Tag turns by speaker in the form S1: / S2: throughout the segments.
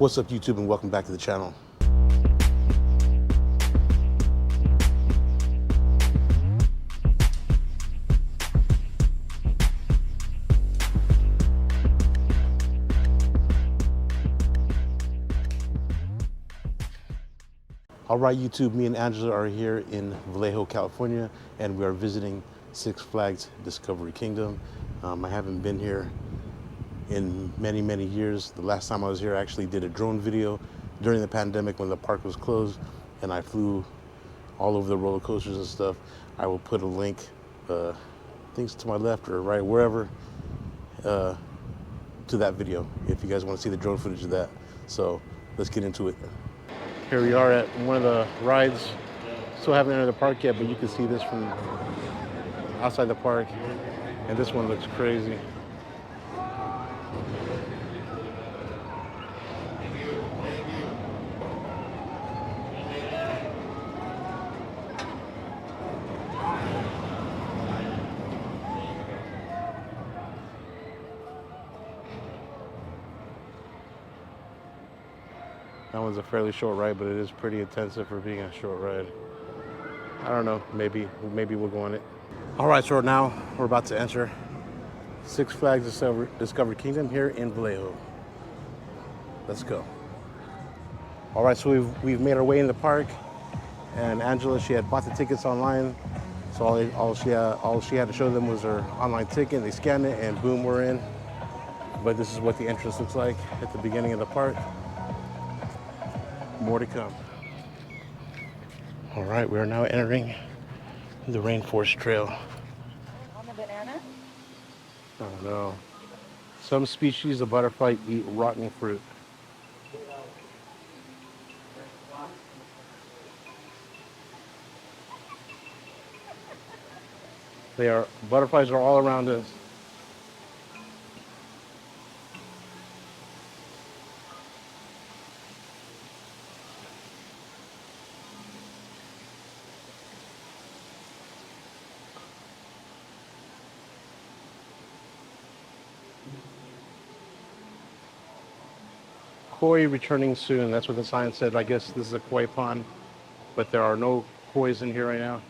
S1: What's up, YouTube, and welcome back to the channel. All right, YouTube, me and Angela are here in Vallejo, California, and we are visiting Six Flags Discovery Kingdom. I haven't been here in many, many years. The last time I was here, I actually did a drone video during the pandemic when the park was closed, and I flew all over the roller coasters and stuff. I will put a link, things to my left or right, wherever, to that video if you guys want to see the drone footage of that. So let's get into it. Here we are at one of the rides. Still haven't entered the park yet, but you can see this from outside the park, and this one looks crazy. That one's a fairly short ride, but it is pretty intensive for being a short ride. I don't know, maybe we'll go on it. All right, so now we're about to enter Six Flags Discovery Kingdom here in Vallejo. Let's go. All right, so we've made our way in the park, and Angela, she had bought the tickets online, so all she had to show them was her online ticket. They scanned it, and boom, we're in. But this is what the entrance looks like at the beginning of the park. More to come. All right, we are now entering the Rainforest Trail.
S2: On the banana?
S1: Oh no. Some species of butterfly eat rotten fruit. Butterflies are all around us. Koi returning soon. That's what the sign said. I guess this is a koi pond, but there are no kois in here right now.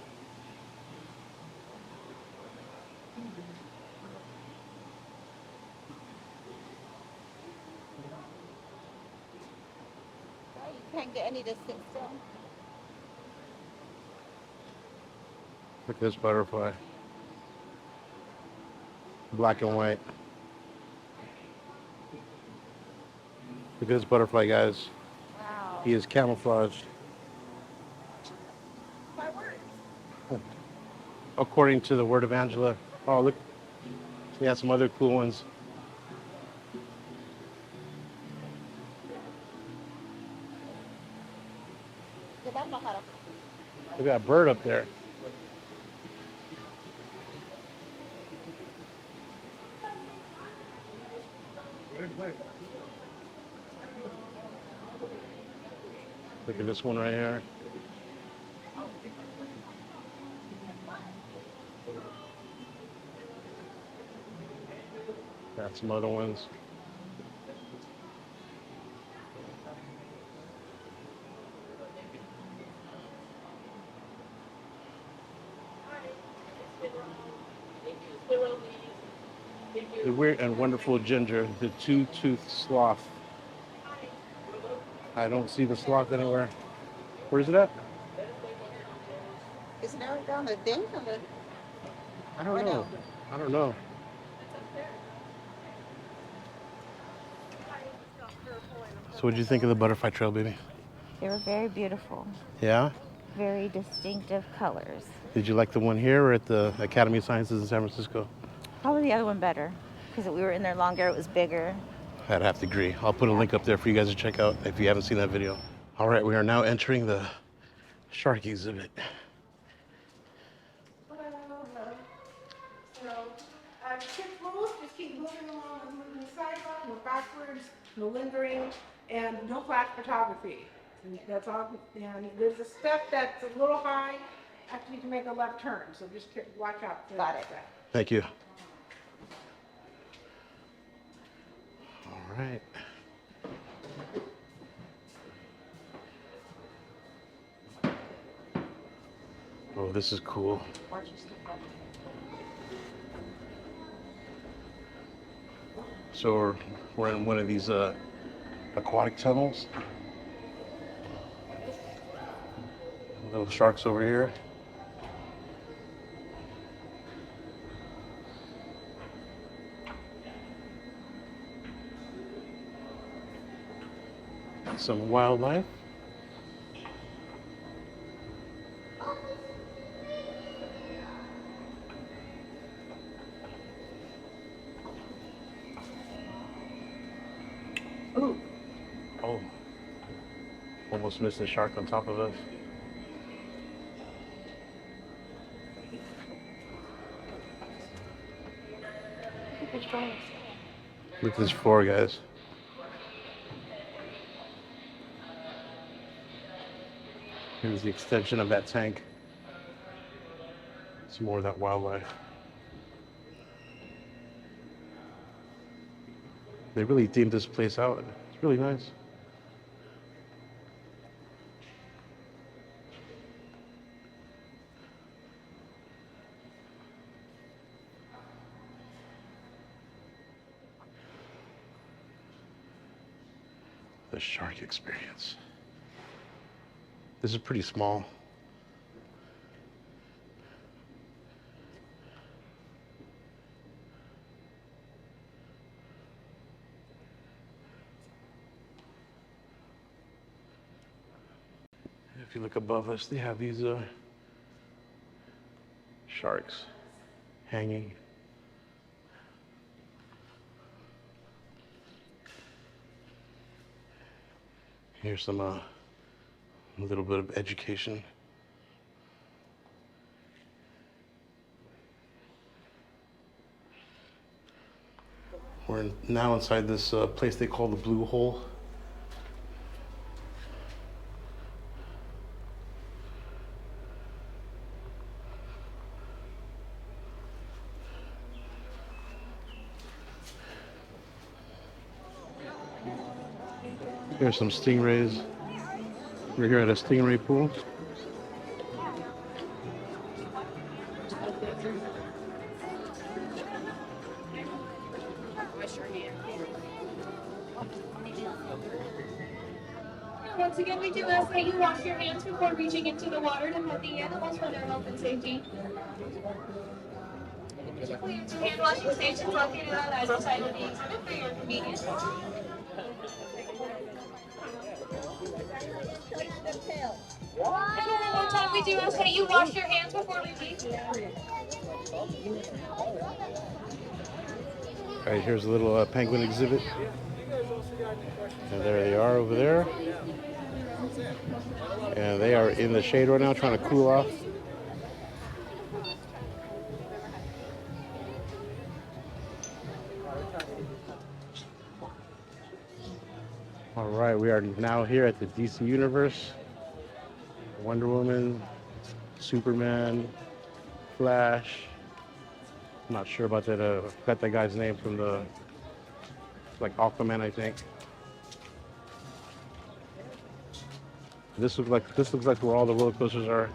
S2: You can't get any distance still.
S1: Look at this butterfly. Black and white. Look at this butterfly, guys.
S2: Wow.
S1: He is camouflaged.
S2: My word.
S1: According to the word of Angela. Oh, look. We have some other cool ones. Look at that bird up there. Look at this one right here. Got some other ones. The weird and wonderful ginger, the two-toothed sloth. I don't see the sloth anywhere. Where's it at?
S2: Is it out down the thing?
S1: I don't know. I don't know. So what did you think of the butterfly trail, baby?
S3: They were very beautiful.
S1: Yeah?
S3: Very distinctive colors.
S1: Did you like the one here or at the Academy of Sciences in San Francisco?
S3: Probably the other one better because we were in there longer, it was bigger.
S1: I'd have to agree. I'll put a link up there for you guys to check out if you haven't seen that video. All right, we are now entering the shark exhibit.
S4: Kids rules, just keep moving along and moving the sidewalk, no backwards, no lingering, and no flash photography. And that's all. And there's a step that's a little high after you can make a left turn, so just watch out for
S2: Got
S4: that
S2: it.
S4: step.
S1: Thank you. All right. Oh, this is cool. So we're in one of these aquatic tunnels. Little sharks over here. Some wildlife. Ooh. Oh, almost missed the shark on top of us. Look at this floor, guys. Here's the extension of that tank. Some more of that wildlife. They really themed this place out. It's really nice. The shark experience. This is pretty small. If you look above us, they have these sharks hanging. Here's some a little bit of education. We're now inside this place they call the Blue Hole. Here's some stingrays. We're here at a stingray pool.
S5: Once again, we do ask that you wash your hands before reaching into the water to help the animals for their health and safety. Hand washing stations located on either side of the exhibit for your convenience. And one more time, we do ask that you wash your hands before we leave.
S1: All right, here's a little penguin exhibit. And there they are over there. And they are in the shade right now trying to cool off. All right, we are now here at the DC Universe. Wonder Woman, Superman, Flash. I'm not sure about that. Got that guy's name from the, like Aquaman, I think. This looks like where all the roller coasters are.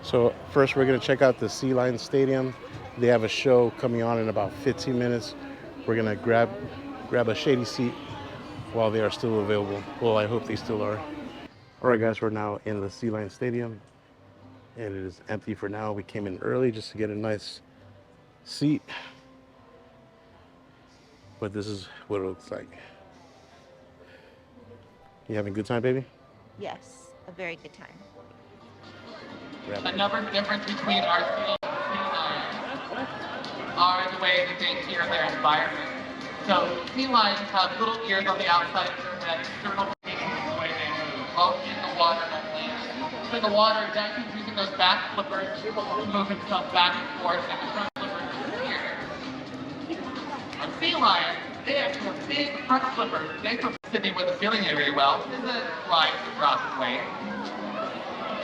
S1: So first, we're gonna check out the Sea Lion Stadium. They have a show coming on in about 15 minutes. We're gonna grab a shady seat while they are still available. Well, I hope they still are. All right, guys, we're now in the Sea Lion Stadium, and it is empty for now. We came in early just to get a nice seat, but this is what it looks like. You having a good time, baby?
S3: Yes, a very good time.
S6: Another difference between our sea lions are the way that they hear their environment. So sea lions have little ears on the outside of their head, external facing the way they move, both in the water and land. So in the water, Jackson's using those back flippers to move himself back and forth, and the front flippers here. On sea lions, they actually have big front flippers. They for Sydney wasn't feeling it very well. This is a ride to drop weight.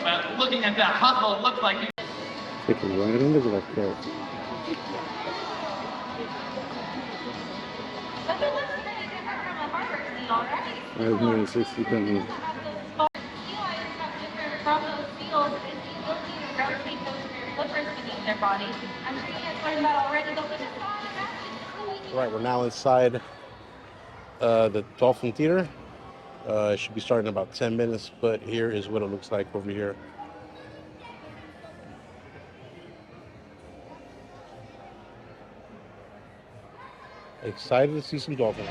S6: But looking at that hustle, it looks like you
S1: Taking right into the left there.
S5: But it looks pretty different from a harbor scene already.
S1: 560 pennies.
S5: Sea lions have different from those sea wheels is the ability to rotate those flippers beneath their body. I'm sure you guys learned that already, but we just thought
S1: All right, we're now inside the Dolphin Theater. It should be starting in about 10 minutes, but here is what it looks like over here. Excited to see some dolphins.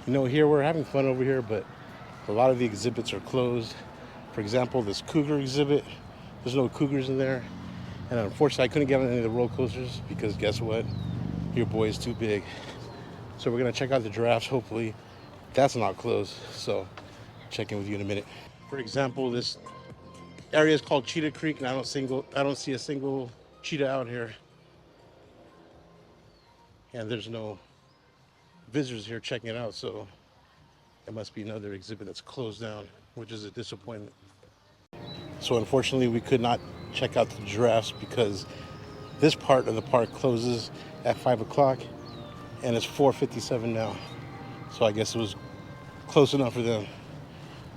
S1: You know, here we're having fun over here, but a lot of the exhibits are closed. For example, this cougar exhibit, there's no cougars in there. And unfortunately, I couldn't get on any of the roller coasters because guess what? Your boy is too big. So we're gonna check out the giraffes. Hopefully that's not closed. So check in with you in a minute. For example, this area is called Cheetah Creek, and I don't see a single cheetah out here. And there's no visitors here checking it out, so it must be another exhibit that's closed down, which is a disappointment. So unfortunately, we could not check out the giraffes because this part of the park closes at 5 o'clock, and it's 4:57 now. So I guess it was close enough for them.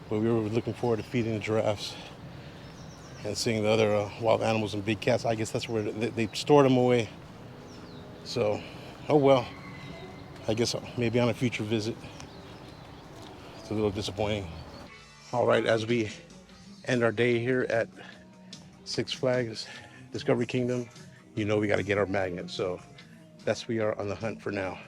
S1: But we were looking forward to feeding the giraffes and seeing the other wild animals and big cats. I guess that's where they stored them away. So, oh well. I guess maybe on a future visit. It's a little disappointing. All right, as we end our day here at Six Flags Discovery Kingdom, you know we got to get our magnet. So that's we are on the hunt for now.